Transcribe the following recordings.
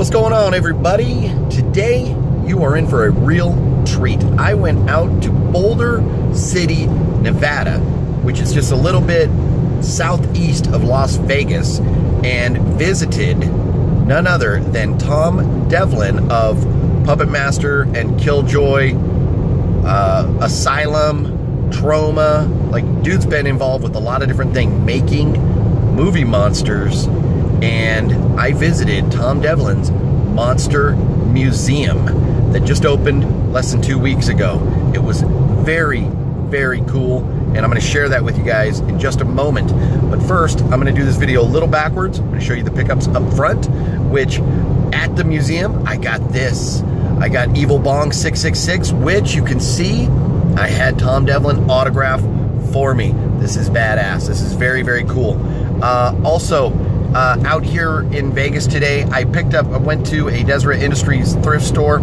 What's going on, everybody? Today you are in for a real treat. I went out to Boulder City, Nevada, which is just a little bit southeast of Las Vegas, and visited none other than Tom Devlin of Puppet Master and Killjoy, Asylum, Trauma. Like, dude's been involved with a lot of different things, making movie monsters. And I visited Tom Devlin's Monster Museum that just opened less than 2 weeks ago. It was very, very cool, and I'm going to share that with you guys in just a moment. But first, I'm going to do this video a little backwards. I'm going to show you the pickups up front, which at the museum, I got this. I got Evil Bong 666, which you can see I had Tom Devlin autograph for me. This is badass. This is very, very cool. Also, out here in Vegas today, I went to a Deseret Industries thrift store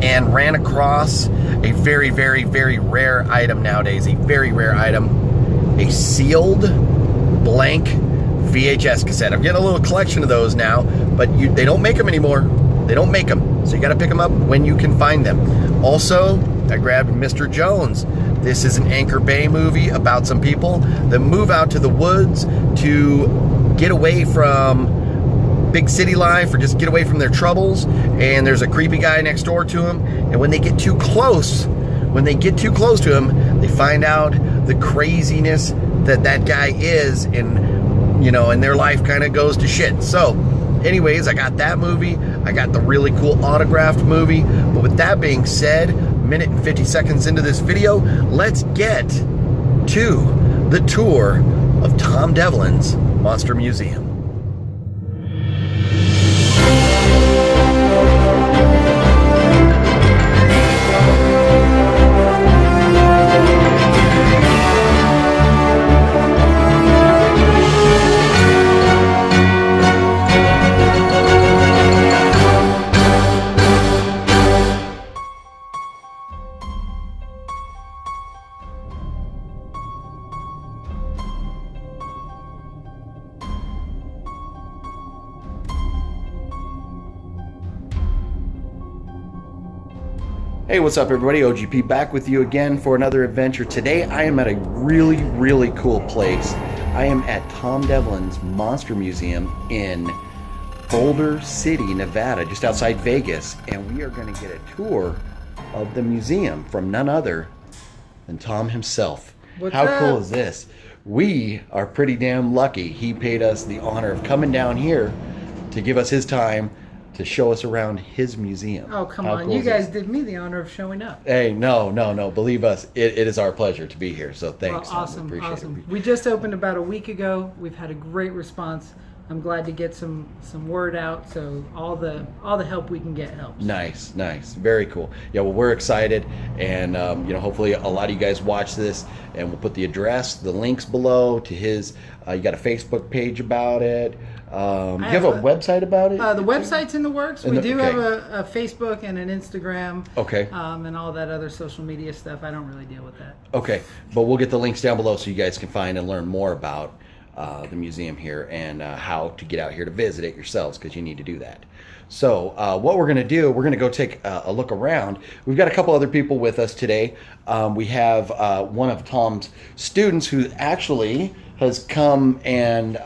and ran across a very, very, very rare item nowadays. A very rare item. A sealed blank VHS cassette. I'm getting a little collection of those now, but they don't make them anymore. They don't make them. So you got to pick them up when you can find them. Also, I grabbed Mr. Jones. This is an Anchor Bay movie about some people that move out to the woods to get away from big city life, or just get away from their troubles, and there's a creepy guy next door to him, and when they get too close to him, they find out the craziness that guy is, and and their life kind of goes to shit. So anyways, I got that movie, I got the really cool autographed movie. But with that being said, minute and 50 seconds into this video, let's get to the tour of Tom Devlin's Monster Museum. Hey, what's up, everybody? OGP back with you again for another adventure. Today I am at a really, really cool place. I am at Tom Devlin's Monster Museum in Boulder City, Nevada, just outside Vegas, and we are going to get a tour of the museum from none other than Tom himself. How cool is this? We are pretty damn lucky. He paid us the honor of coming down here to give us his time to show us around his museum. Oh, come on. You guys did me the honor of showing up. Hey, no. Believe us, it is our pleasure to be here. So thanks. Well, awesome. We just opened about a week ago. We've had a great response. I'm glad to get some word out, so all the help we can get helps. Nice. Very cool. Yeah, well, we're excited, and hopefully a lot of you guys watch this, and we'll put the address, the links below to his. You got a Facebook page about it. Do you have a website about it? The website's in the works. We do have a Facebook and an Instagram. Okay. And all that other social media stuff. I don't really deal with that. Okay, but we'll get the links down below so you guys can find and learn more about the museum here, and how to get out here to visit it yourselves, because you need to do that. So what we're going to do, we're going to go take a look around. We've got a couple other people with us today. We have one of Tom's students who actually has come and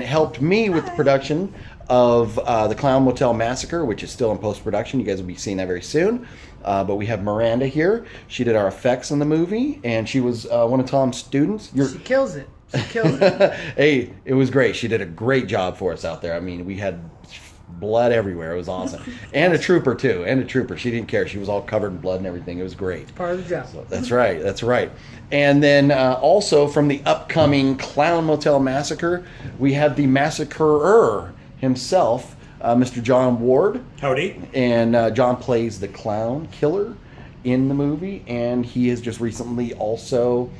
helped me with the production of the Clown Motel Massacre, which is still in post-production. You guys will be seeing that very soon. But we have Miranda here. She did our effects in the movie, and she was one of Tom's students. She kills it. Hey, it was great. She did a great job for us out there. I mean, we had blood everywhere. It was awesome. And a trooper, too. She didn't care. She was all covered in blood and everything. It was great. It's part of the job. So, that's right. And then also from the upcoming Clown Motel Massacre, we have the massacrer himself, Mr. John Ward. Howdy. And John plays the clown killer in the movie. And he has just recently also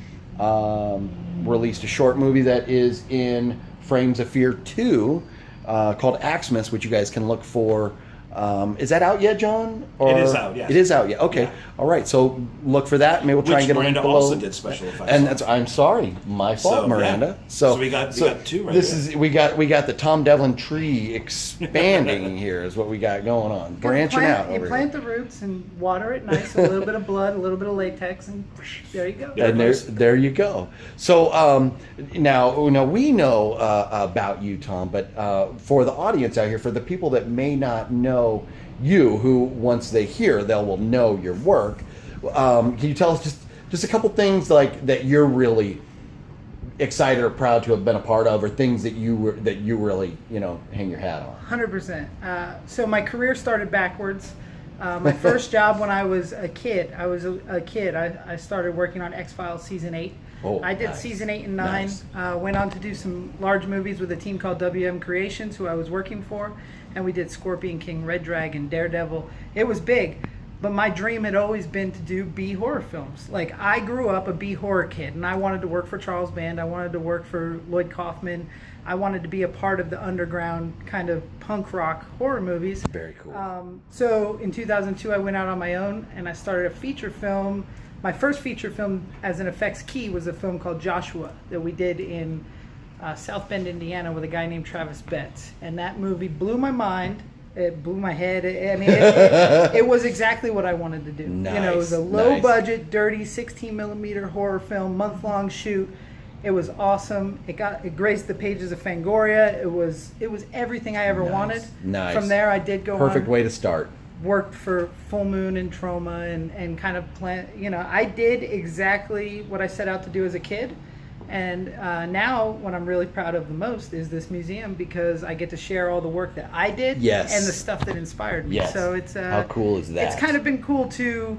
released a short movie that is in Frames of Fear 2 called Axmas, which you guys can look for Is that out yet, John? Or It is out, yes. It is out yet. Okay. Yeah. All right. So look for that. Maybe we'll try and get a link Miranda below. also did special effects. And that's, I'm sorry, my fault, So, yeah. Miranda. So we got two right This there. is we got the Tom Devlin tree expanding here is what we got going on, branching out. You Over plant here. the roots and water it nice, a little bit of blood, a little bit of latex, and there you go. And there you go. So now we know about you, Tom, but for the audience out here, for the people that may not know you, who once they hear, they will know your work. Can you tell us just a couple things like that you're really excited or proud to have been a part of, or things that you really hang your hat on? 100%. So my career started backwards. My first job when I was a kid, I started working on X-Files season 8. Oh, I did nice. season 8 and 9. Nice. Went on to do some large movies with a team called WM Creations, who I was working for, and we did Scorpion King, Red Dragon, Daredevil. It was big, but my dream had always been to do B horror films. Like, I grew up a B horror kid, and I wanted to work for Charles Band. I wanted to work for Lloyd Kaufman. I wanted to be a part of the underground kind of punk rock horror movies. Very cool. So in 2002, I went out on my own and I started a feature film. My first feature film as an effects key was a film called Joshua that we did in South Bend, Indiana, with a guy named Travis Betts. And that movie blew my mind. It blew my head. It was exactly what I wanted to do. Nice, It was a low budget, dirty 16 millimeter horror film, month-long shoot. It was awesome. It graced the pages of Fangoria. It was everything I ever wanted. Nice. From there, I did go Perfect on. way to start. Worked for Full Moon and Trauma and kind of I did exactly what I set out to do as a kid. And now what I'm really proud of the most is this museum, because I get to share all the work that I did and the stuff that inspired me. Yes. So it's how cool is that? It's kind of been cool to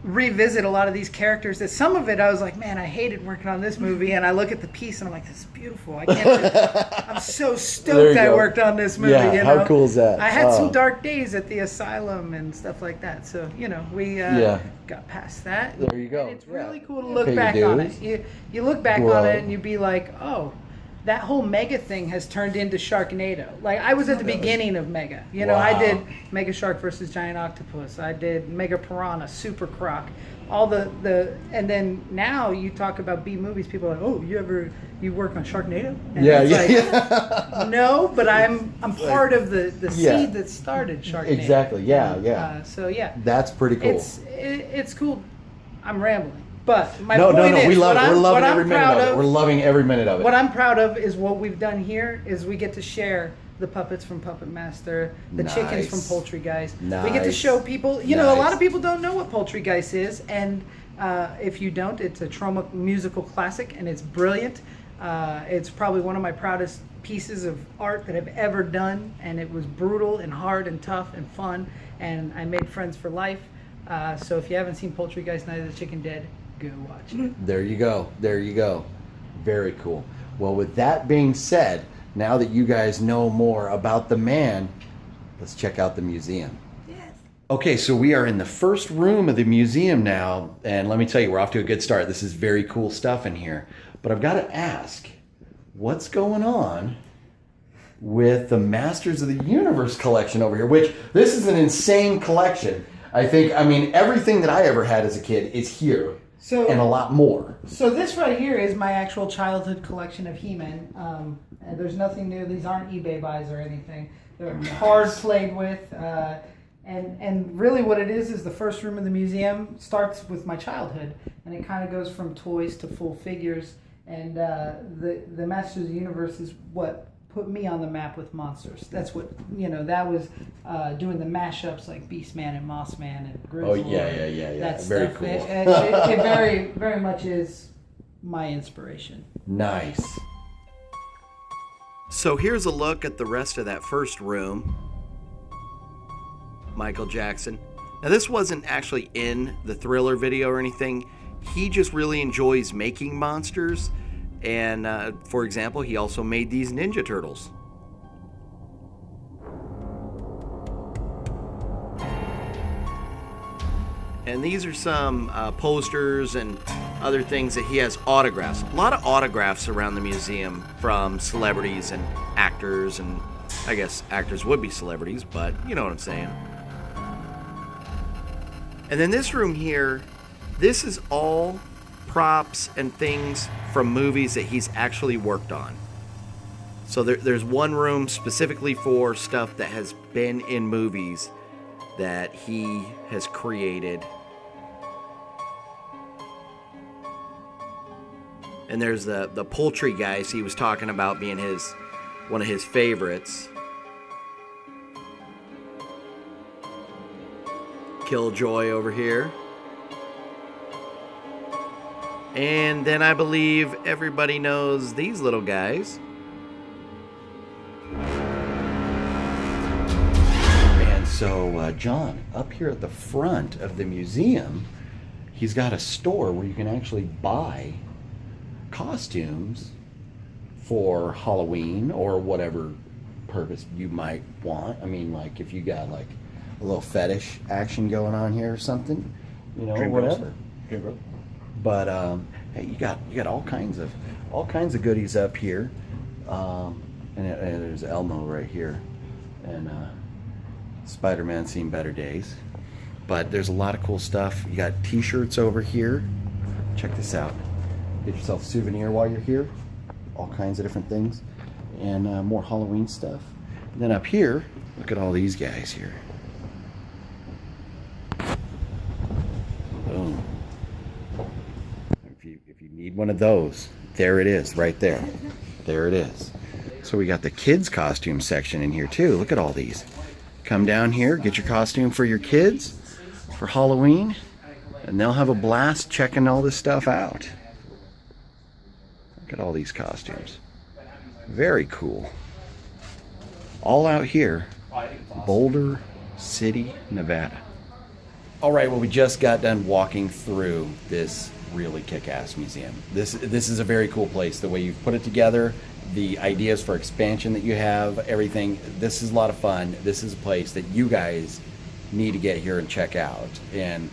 revisit a lot of these characters. That some of it I was like, man, I hated working on this movie, and I look at the piece and I'm like, this is beautiful. I can't. I'm so stoked I worked on this movie. Yeah, how cool is that? I had some dark days at the asylum and stuff like that. So we got past that. There you go. And it's really cool to look Pay your back on dues. it. You look back on it and you be like, oh, that whole Mega thing has turned into Sharknado. Like, I was at the beginning of Mega. I did Mega Shark versus Giant Octopus. I did Mega Piranha, Super Croc, all the and then now you talk about B movies, people are like, oh, you work on Sharknado? And no, but I'm part of the seed that started Sharknado. Exactly. Yeah. So yeah, that's pretty cool. It's cool. I'm rambling. But my point is, we're loving I'm every minute of it. We're loving every minute of it. What I'm proud of is what we've done here is we get to share the puppets from Puppet Master, the chickens from Poultry Guys. We get to show people, a lot of people don't know what Poultry Guys is, and if you don't, it's a Trauma musical classic, and it's brilliant. It's probably one of my proudest pieces of art that I've ever done, and it was brutal and hard and tough and fun, and I made friends for life. So if you haven't seen Poultry Guys, Night of the Chicken Dead, go watch it. There you go. Very cool. Well, with that being said, now that you guys know more about the man, let's check out the museum. Yes. Okay, so we are in the first room of the museum now, and let me tell you, we're off to a good start. This is very cool stuff in here. But I've got to ask, what's going on with the Masters of the Universe collection over here? Which, this is an insane collection. I mean, everything that I ever had as a kid is here. And a lot more. So this right here is my actual childhood collection of He-Man. And there's nothing new. These aren't eBay buys or anything. They're hard played with. And really what it is the first room of the museum starts with my childhood. And it kind of goes from toys to full figures. And the Masters of the Universe is what put me on the map with monsters. That's what, that was doing the mashups like Beastman and Mossman and Grizzlord. Oh, yeah. That very stuff. cool. It very, very much is my inspiration. Nice. So here's a look at the rest of that first room. Michael Jackson. Now, this wasn't actually in the Thriller video or anything. He just really enjoys making monsters. And, for example, he also made these Ninja Turtles. And these are some posters and other things that he has autographs. A lot of autographs around the museum from celebrities and actors and I guess actors would be celebrities, but you know what I'm saying. And then this room here, this is all props and things from movies that he's actually worked on. So there's one room specifically for stuff that has been in movies that he has created. And there's the poultry guys he was talking about being one of his favorites. Killjoy over here. And then I believe everybody knows these little guys. And so John, up here at the front of the museum, he's got a store where you can actually buy costumes for Halloween or whatever purpose you might want. I mean, like if you got like a little fetish action going on here or something, you know, whatever. But hey, you got all kinds of goodies up here, and there's Elmo right here, and Spider-Man's seen better days. But there's a lot of cool stuff. You got T-shirts over here. Check this out. Get yourself a souvenir while you're here. All kinds of different things, and more Halloween stuff. And then up here, look at all these guys here. Boom. If you need one of those, there it is, right there. There it is. So we got the kids' costume section in here too. Look at all these. Come down here, get your costume for your kids for Halloween, and they'll have a blast checking all this stuff out. Look at all these costumes. Very cool. All out here, Boulder City, Nevada. All right, well, we just got done walking through this really kick-ass museum. This is a very cool place. The way you've put it together, the ideas for expansion that you have, everything. This is a lot of fun. This is a place that you guys need to get here and check out. And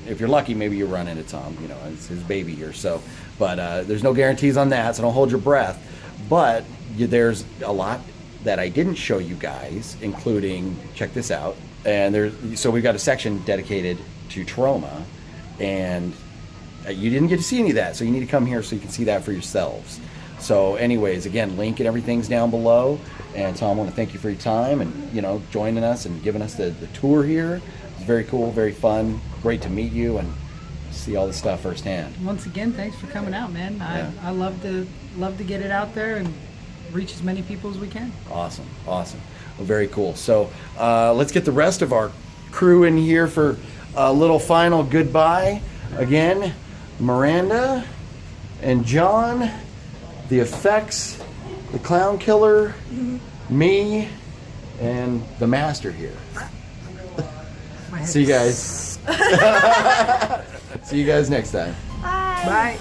if you're lucky, maybe you run into Tom. You know, it's his baby here. So, but there's no guarantees on that, so don't hold your breath. But there's a lot that I didn't show you guys, including, check this out. And so we've got a section dedicated to trauma, and you didn't get to see any of that, so you need to come here so you can see that for yourselves. So anyways, again, link and everything's down below. And Tom, I want to thank you for your time and, you know, joining us and giving us the tour here. It's very cool, very fun, great to meet you and see all this stuff firsthand. Once again, thanks for coming out, man. I love to get it out there and reach as many people as we can. Awesome. Well, very cool. So let's get the rest of our crew in here for a little final goodbye. Again, Miranda and John, the effects, the clown killer, me, and the master here. See you guys. See you guys next time. Bye.